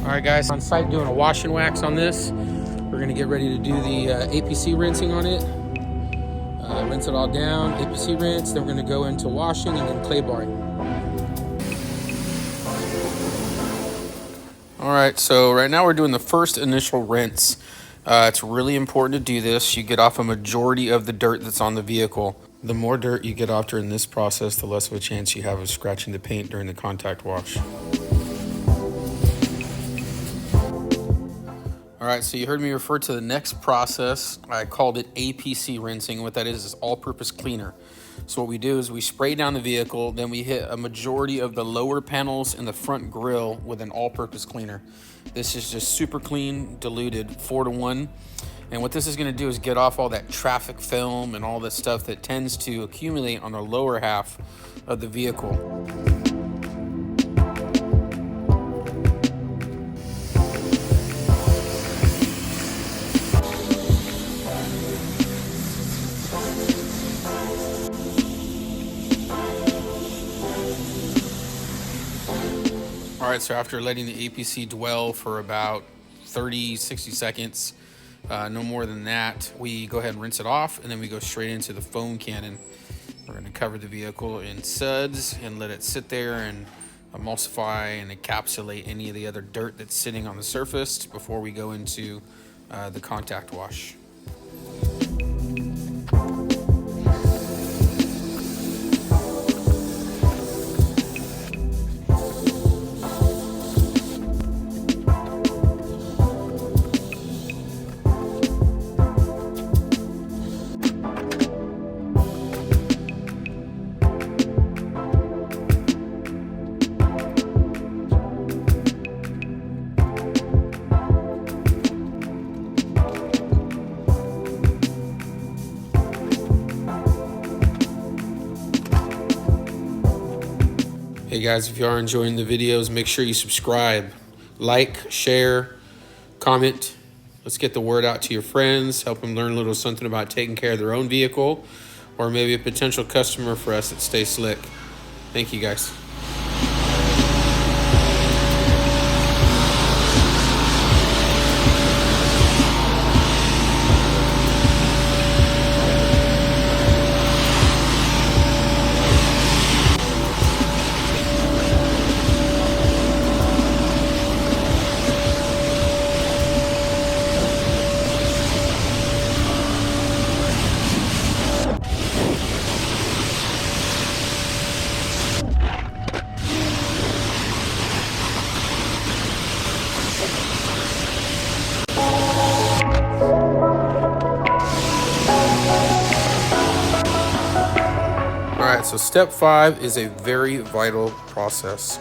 All right, guys, on site doing a wash and wax on this. We're gonna get ready to do the APC rinsing on it. Rinse it all down, APC rinse, then we're gonna go into washing and then clay barring. All right, so right now we're doing the first initial rinse. It's really important to do this. You get off a majority of the dirt that's on the vehicle. The more dirt you get off during this process, the less of a chance you have of scratching the paint during the contact wash. All right, so you heard me refer to the next process. I called it APC rinsing. What that is all-purpose cleaner. So what we do is we spray down the vehicle, then we hit a majority of the lower panels and the front grille with an all-purpose cleaner. This is just super clean, diluted, 4-to-1. And what this is gonna do is get off all that traffic film and all that stuff that tends to accumulate on the lower half of the vehicle. All right, so after letting the APC dwell for about 30, 60 seconds, no more than that, we go ahead and rinse it off, and then we go straight into the foam cannon. We're gonna cover the vehicle in suds and let it sit there and emulsify and encapsulate any of the other dirt that's sitting on the surface before we go into the contact wash. Hey guys, if you are enjoying the videos, make sure you subscribe, like, share, comment. Let's get the word out to your friends, help them learn a little something about taking care of their own vehicle, or maybe a potential customer for us at Stay Slick. Thank you guys. All right, so step 5 is a very vital process.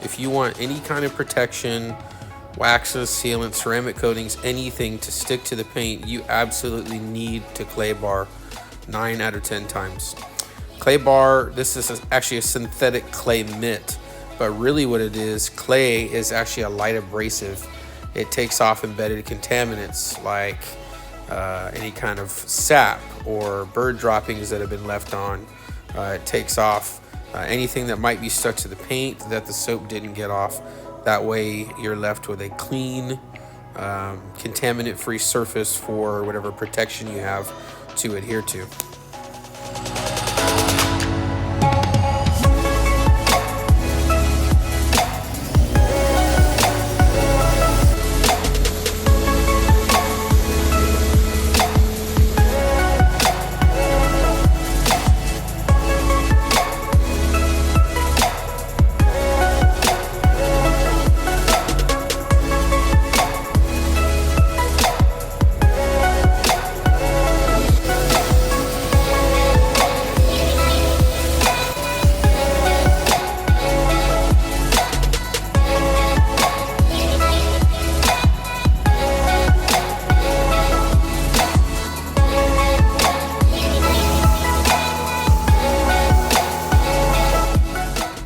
If you want any kind of protection, waxes, sealants, ceramic coatings, anything to stick to the paint, you absolutely need to clay bar 9 out of 10 times. Clay bar, this is actually a synthetic clay mitt, but really what it is, clay is actually a light abrasive. It takes off embedded contaminants like any kind of sap or bird droppings that have been left on. It takes off anything that might be stuck to the paint that the soap didn't get off. That way you're left with a clean, contaminant-free surface for whatever protection you have to adhere to.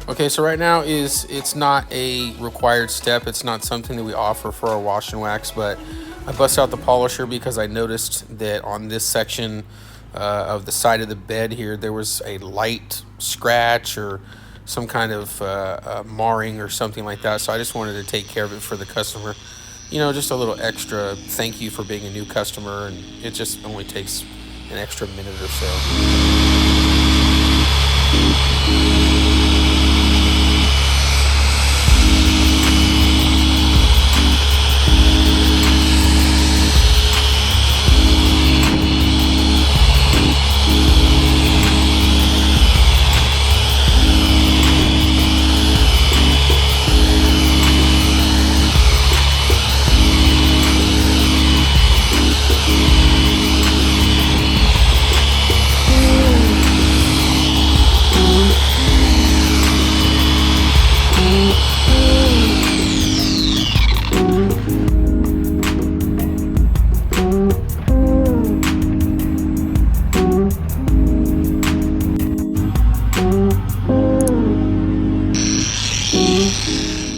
Okay, so right now it's not a required step. It's not something that we offer for our wash and wax, but I bust out the polisher because I noticed that on this section of the side of the bed here, there was a light scratch or some kind of marring or something like that. So I just wanted to take care of it for the customer. You know, just a little extra thank you for being a new customer, and it just only takes an extra minute or so.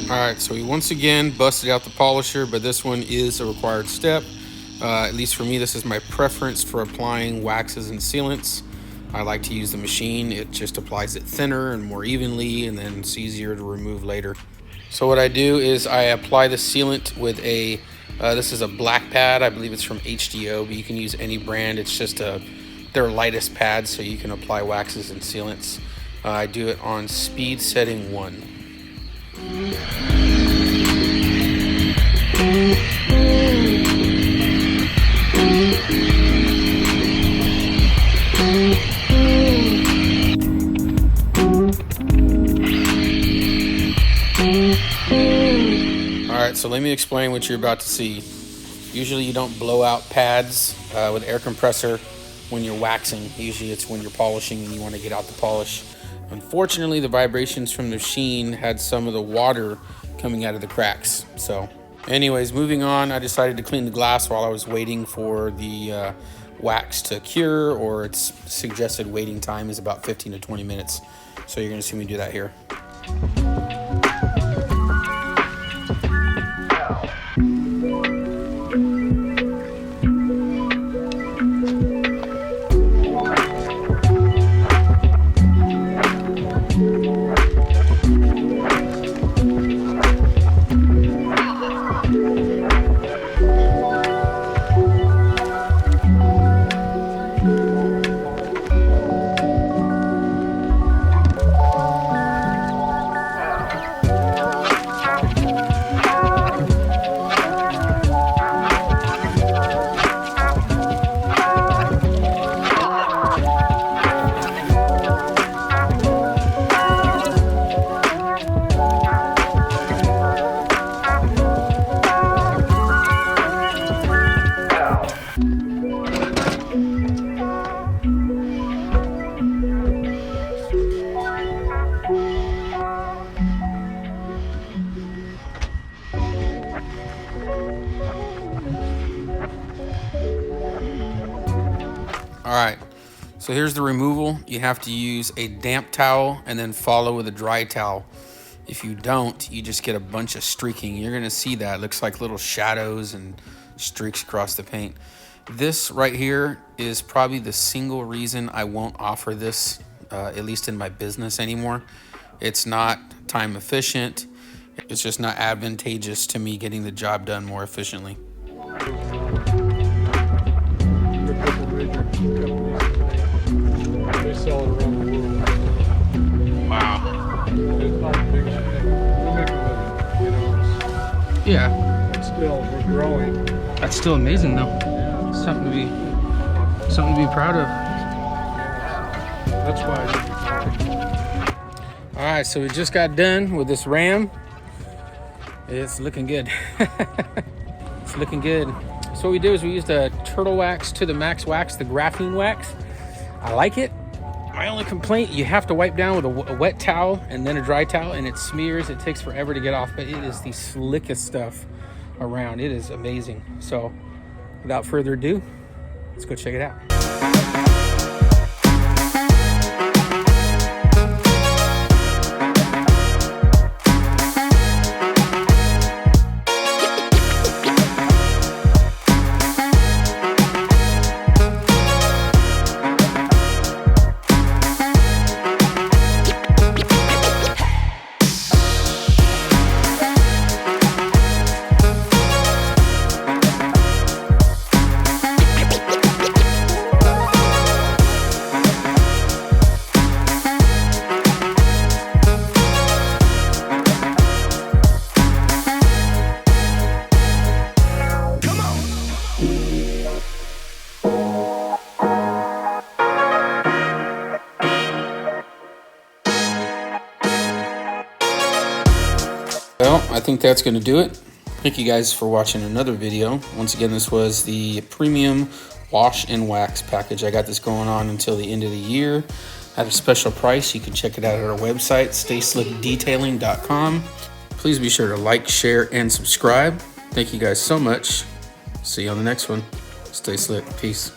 Alright, so we once again busted out the polisher, but this one is a required step. At least for me, this is my preference for applying waxes and sealants. I like to use the machine. It just applies it thinner and more evenly, and then it's easier to remove later. So what I do is I apply the sealant with a, this is a black pad. I believe it's from HDO, but you can use any brand. It's just their lightest pad, so you can apply waxes and sealants. I do it on speed setting 1. Alright, so let me explain what you're about to see. Usually you don't blow out pads with air compressor when you're waxing. Usually it's when you're polishing and you want to get out the polish. Unfortunately, the vibrations from the machine had some of the water coming out of the cracks. So anyways, moving on, I decided to clean the glass while I was waiting for the wax to cure, or its suggested waiting time is about 15 to 20 minutes. So you're gonna see me do that here. Alright, so here's the removal. You have to use a damp towel and then follow with a dry towel. If you don't, you just get a bunch of streaking. You're gonna see that. It looks like little shadows and streaks across the paint. This right here is probably the single reason I won't offer this, at least in my business anymore. It's not time efficient. It's just not advantageous to me getting the job done more efficiently. They sell it around the world. Wow. It's not a big thing. We're making a living, you know. Yeah. But still, we're growing. That's still amazing though. Yeah. Something to be proud of. That's why. All right, so we just got done with this ram. It's looking good. It's looking good. So what we do is we used a turtle wax to the max wax, the graphene wax. I like it. My only complaint, you have to wipe down with a wet towel and then a dry towel, and it smears. It takes forever to get off, but it is the slickest stuff around. It is amazing. So without further ado, let's go check it out. Well, I think that's going to do it. Thank you guys for watching another video. Once again, this was the premium wash and wax package. I got this going on until the end of the year at a special price. You can check it out at our website, stayslickdetailing.com. Please be sure to like, share, and subscribe. Thank you guys so much. See you on the next one. Stay slick. Peace.